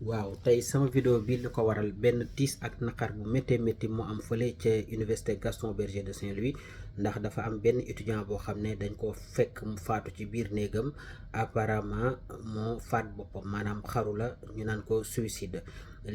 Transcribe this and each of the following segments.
waaw tey sama vidéo bi li ko waral benn tiis ak naqar bu méttee métti moo am fële ca université Gaston Berger de Saint-Louis ndax dafa am benn étudiant boo xam ne dañ ko fekk mu faatu ci biir néegam apparemment moo faat boppam maanaam xaru la ñu naan ko suicide.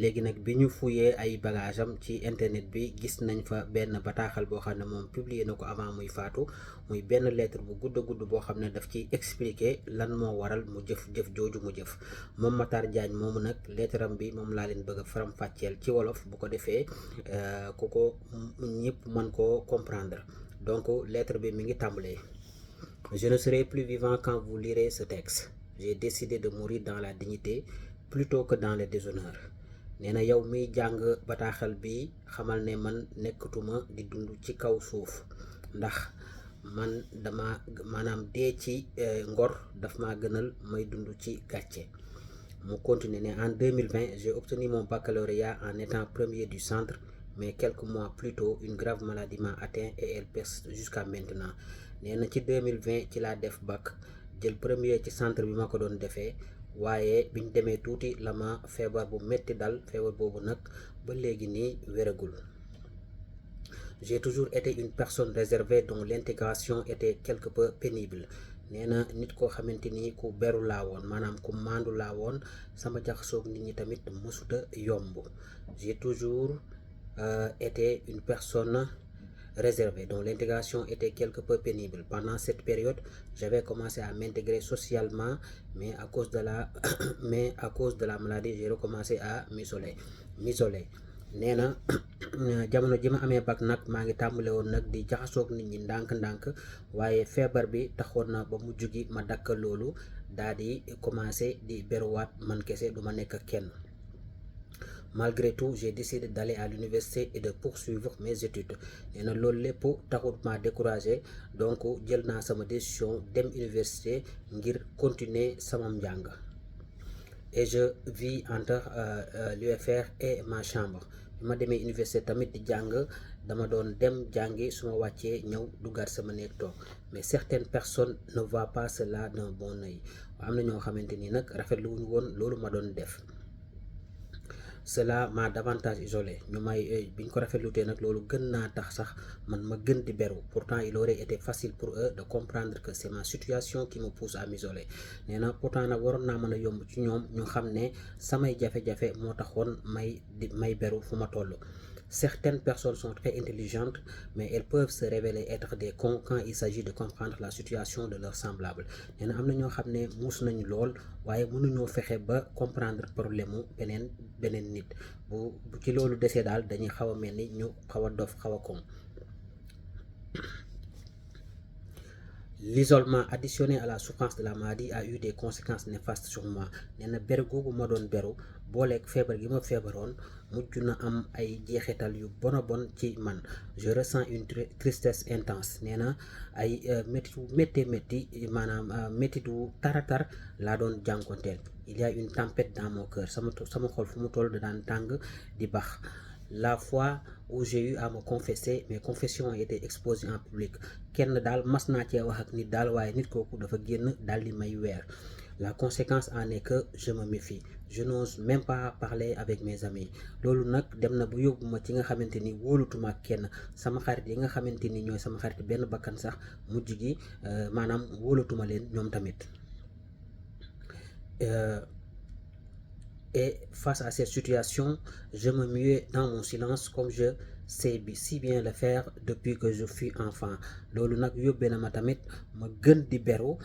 léegi nag bi ñu fuyee ay bagage am ci internet bi gis nañ fa benn bataaxal boo xam ne moom publier na ko avant muy faatu, muy benn lettre bu gudd boo xam ne daf ciy expliquer lan moo waral mu jëf jooju mu jëf. moom Matar Diagne moomu nag lettre am bi moom laa leen bëgg a faram-fàcceel ci wolof bu ko defee ku ko ñëpp mën koo comprendre. donc lettre bi mi ngi tàmbalee: je ne serai plus vivant quand vous lirez ce texte. J'ai décidé de mourir dans la dignité plutôt que dans le déshonneur. nee na yow miy jàng bataaxal bi xamal ne man nekkatuma di dund ci kaw suuf ndax man dama maanaam dee ci ngor daf ma gënal may dund ci gàcce. mu continue ne en 2020 j'ai obtenu mon baccalauréat en étant premier du centre, mais quelques mois plus tôt une grave maladie m'a atteint et elle persiste jusqu'à maintenant. nee na ci 2020 ci laa def bac jël premier ci centre bi ma ko doon defee, waaye biñ demee tuuti la ma feebar bu metti dal, feebar boobu nag ba léegi nii wéragul. J'ai toujours été une personne réservée dont l'intégration était quelque peu pénible. nee na nit koo xamante ni ku beru laa woon, maanaam ku maandu laa woon, sama jaxasoog nit ñi tamit mësuta yomb. J'ai toujours été une personne réservée dont l'intégration était quelque peu pénible. Pendant cette période, j'avais commencé à m'intégrer socialement, mais à cause de la maladie, j'ai recommencé à m'isoler. nee na jamono ji ma amee bac nag maa ngi tàmbale woon nag di jaxasoog nit ñi ndànk-ndànk, waaye feebar bi taxoon na ba mujj gi ma dakk loolu daal di commencé di beruwaat man kese, du ma nekk kenn. Malgré tout, j'ai décidé d'aller à l'université et de poursuivre mes études. nee na loolu lépp taxut ma découragé, donc jël naa sama décision dem université ngir continuer sama njàng. Et je vis entre l'UFR et ma chambre. bi ma demee université tamit di jàng dama doon dem jàngi, su ma wàccee ñëw duggaat sama néeg toog. mais certaines personnes ne voient pas cela d'un bon œil. am na ñoo xamante ni nag rafetlu wuñu woon loolu ma doon def. cela m'a davantage isolé. ñu may biñ ko rafetlutee nag loolu gën naa tax sax man ma gën di beru. pourtant il aurait été facile pour eux de comprendre que c'est ma situation qui me pousse à m'isoler. nee na pourtant nag waroon naa mën a yomb ci ñoom ñu xam ne samay jafe-jafe moo taxoon may beru fu ma toll. Certaines personnes sont très intelligentes, mais elles peuvent se révéler être des cons quand il s'agit de comprendre la situation de leurs semblables. nee na am na ñoo xam ne muus nañu lool, waaye mënuñoo fexe ba comprendre problème mu beneen nit. bu ci loolu desee daal dañuy xaw a mel ni ñu xaw a dof, xaw a con. L'isolement additionné à la souffrance de la maladie a eu des conséquences néfastes sur moi. nee na beru googu ma doon beru booleeg feebar gi ma feebaroon mujj na am ay jeexital yu bon ci man. je ressens une tristesse intense. nee na ay métti maanaam méttitu taratar laa doon jànkonteel. il y a une tempête dans mon cœur. sama xol fu mu toll da daan tàng di bax. La fois où j'ai eu à me confesser, mes confessions ont été exposées en public. kenn daal mas naa cee wax ak nit daal, waaye nit kooku dafa génn daal di may weer. La conséquence en est que je me méfie. Je n'ose même pas parler avec mes amis. loolu nag dem na bu yóbbu ma ci nga xamante ni wóolutuma ak kenn. sama xarit yi nga xamante ni ñooy sama xarit benn bakkan sax mujj gi maanaam wóolatuma leen ñoom tamit. Et face à cette situation, je me muais dans mon silence comme je sais si bien le faire depuis que je fus enfant. loolu nag yóbbee na ma tamit ma gën di beru.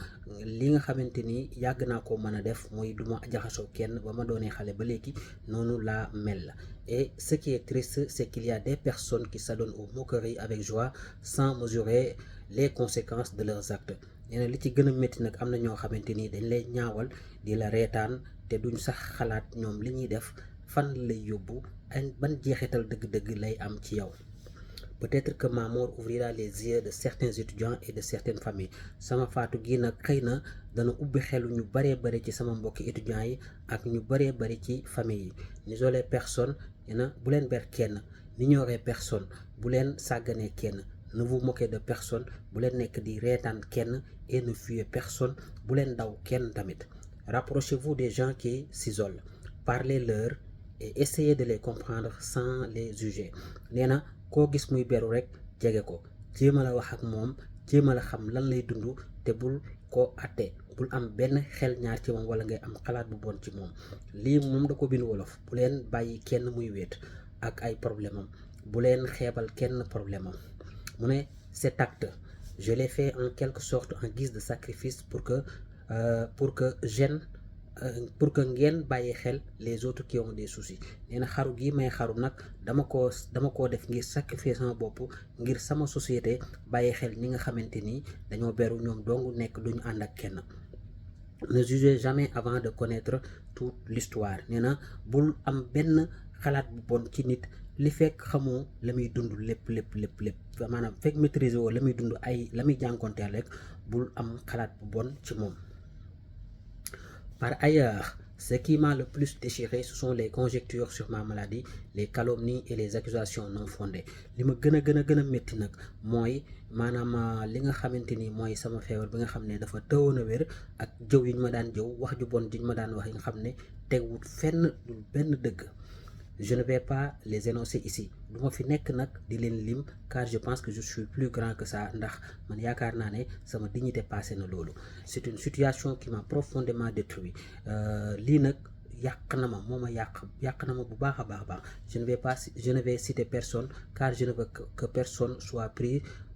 li nga xamante ni yàgg naa ko mën a def mooy du ma jaxasoo kenn ba ma doonee xale ba léegi noonu laa mel. et ce qui est triste, c'est qu'il y a des personnes qui s'adonnent aux moqueries avec joie sans mesurer les conséquences de leurs actes. nee na li ci gën a métti nag am na ñoo xamante ni dañ lay ñaawal di la reetaan te duñ sax xalaat ñoom li ñuy def fan lay yóbbu ak ban jeexital dëgg-dëgg lay am ci yow. peut-être que ma mort ouvrira les yeux de certains étudiants et de certaines familles. sama faatu gi nag xëy na dana ubbi xelu ñu baree bari ci sama mbokki étudiants yi ak ñu baree bari ci famille yi. n'isolez personne. nee na bu leen ber kenn. n'ignorez personne. bu leen sàgganee kenn. ne vous moquez de personne. bu leen nekk di reetaan kenn. et ne fuyez personne. bu leen daw kenn tamit. Rapprochez-vous des gens qui s'isolent. parlez-leur et essayez de les comprendre sans les juger. nee na koo gis muy beru rek jege ko, jéem a la wax ak moom, jéem a la xam lan lay dund te bul ko atte, bul am benn xel ñaar ci moom wala ngay am xalaat bu bon ci moom. lii moom da ko bind wolof. bu leen bàyyi kenn muy wéet ak ay problème am, bu leen xeebal kenn problème am. mu ne cet acte je l'ai fait en quelque sorte en guise de sacrifice pour que ngeen bàyyi xel les autres qui ont des soucis. nee na xaru gi may xaru nag dama koo def ngir sacrifier sama bopp ngir sama société bàyyi xel ñi nga xamante ni dañoo beru ñoom dong nekk duñu ànd ak kenn. Ne jugez jamais avant de connaître toute l'histoire. nee na bul am benn xalaat bu bon ci nit li fekk xamoo la muy dund lépp maanaam fekk maîtriser woo la muy dund la muy jànkonteel rek bul am xalaat bu bon ci moom. Par ailleurs, ce qui m'a le plus déchiré, ce sont les conjectures sur ma maladie, les calomnies et les accusations non fondées. li ma gën a métti nag mooy maanaam li nga xamante ni mooy sama feebar bi nga xam ne dafa tëwoon a wér ak jëw yi ñu ma daan jëw, wax ju bon ji ñu ma daan wax yi nga xam ne teguwut fenn dul benn dëgg. Je ne vais pas les énoncer ici. du ma fi nekk nag di leen lim car je pense que je suis plus grand que ça, ndax man yaakaar naa ne sama dignité passé na loolu. C'est une situation qui m'a profondément détruit. lii nag yàq na ma yàq na ma bu baax a baax. je ne vais citer personne car je ne veux que personne soit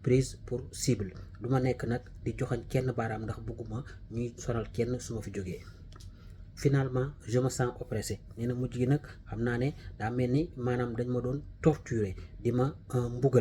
prise pour cible. du ma nekk nag di joxañ kenn baaraam ndax bëgguma ñuy sonal kenn su ma fi jógee. Finalement je me sens oppressé. nee na mujj gi nag xam naa ne daa mel ni maanaam dañ ma doon torturer di ma mbugal.